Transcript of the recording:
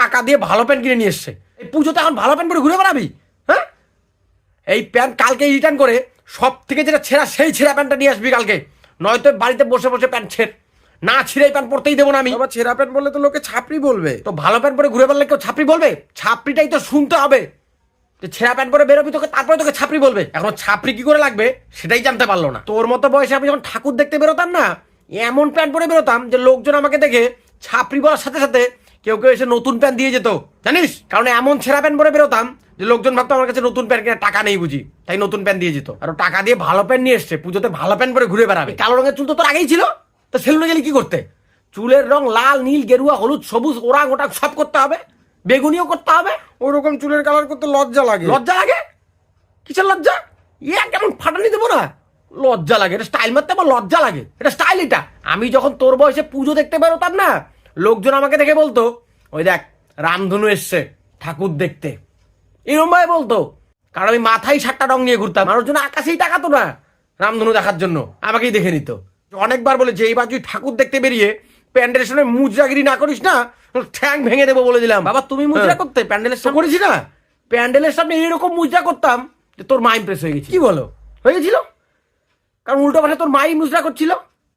টাকা দিয়ে ভালো প্যান্ট কিনে নিয়ে এসছে। এই পুজোতে এখন ভালো প্যান্ট পরে ঘুরে বেড়াবি? হ্যাঁ, এই প্যান্ট কালকে রিটার্ন করে সব থেকে যেটা ছেঁড়া সেই ছেঁড়া প্যান্টটা নিয়ে আসবি কালকে, নয়তো বাড়িতে বসে বসে প্যান্ট ছেড় না, ছিঁড়ে প্যান্ট পরতেই দেবো না আমি। বাবা ছেঁড়া প্যান্ট বললে তো লোকে ছাপড়ি বলবে। তো ভালো প্যান্ট পরে ঘুরে বেড়ালে কেউ ছাপড়ি বলবে? ছাপড়িটাই তো শুনতে হবে, যে ছেঁড়া প্যান্ট পরে বেরোবি তোকে, তারপরে তোকে ছাপড়ি বলবে। এখন ছাপড়ি কি করে লাগবে সেটাই জানতে পারলো না। তোর মতো বয়সে আমি যখন ঠাকুর দেখতে বেরোতাম না, এমন প্যান্ট পরে বেরোতাম যে লোকজন আমাকে দেখে ছাপড়ি বলার সাথে সাথে কেউ কেউ এসে নতুন প্যান্ট দিয়ে যেত, জানিস? কারণ এমন ছেঁড়া প্যান্ট পরে বেরোতাম যে লোকজন ভাবতো আমার কাছে নতুন প্যান্ট কেনার টাকা নেই বুঝি, তাই নতুন প্যান্ট দিয়ে যেত। আর টাকা দিয়ে ভালো প্যান্ট নিয়ে এসছে, পুজোতে ভালো প্যান্ট পরে ঘুরে বেড়াবে। কালো রঙের চুল তো তোর আগেই ছিল, তো সেলুনে গেলি কি করতে? চুলের রং লাল, নীল, গেরুয়া, হলুদ, সবুজ, ওরাং ওটা সব করতে হবে, বেগুনিও করতে হবে। ওরকম চুলের কালার করতে লজ্জা লাগে। লজ্জা লাগে? কিসের লজ্জা? কেমন ফাটানি দেবো না, লজ্জা লাগে? এটা স্টাইল মারতে আমার লজ্জা লাগে? এটা স্টাইল? এটা আমি যখন তোর বয়সে পুজো দেখতে বেরোতাম না, লোকজন আমাকে দেখে বলতো ওই দেখ রামধনু এসছে ঠাকুর দেখতে, এরম ভাবে বলতো। কারণ আমি মাথায় 7টা রং নিয়ে ঘুরতাম, মানুষজন আকাশেই তাকাতো না রামধনু দেখার জন্য, আমাকেই দেখে নিত। অনেকবার বলেছে এইবার তুই ঠাকুর দেখতে বেরিয়ে প্যান্ডেলের সামনে মুজরাগিরি না করিস না, ঠ্যাং ভেঙে দেবো বলে দিলাম। বাবা তুমি মুজরা করতে প্যান্ডেলের সামনে করেছি না? প্যান্ডেলের সামনে এইরকম মুজরা করতাম যে তোর মা ইমপ্রেস হয়ে গেছে। কি বলো? হয়ে গেছিল? কারণ উল্টো পাশে তোর মাই মুজরা করছিল।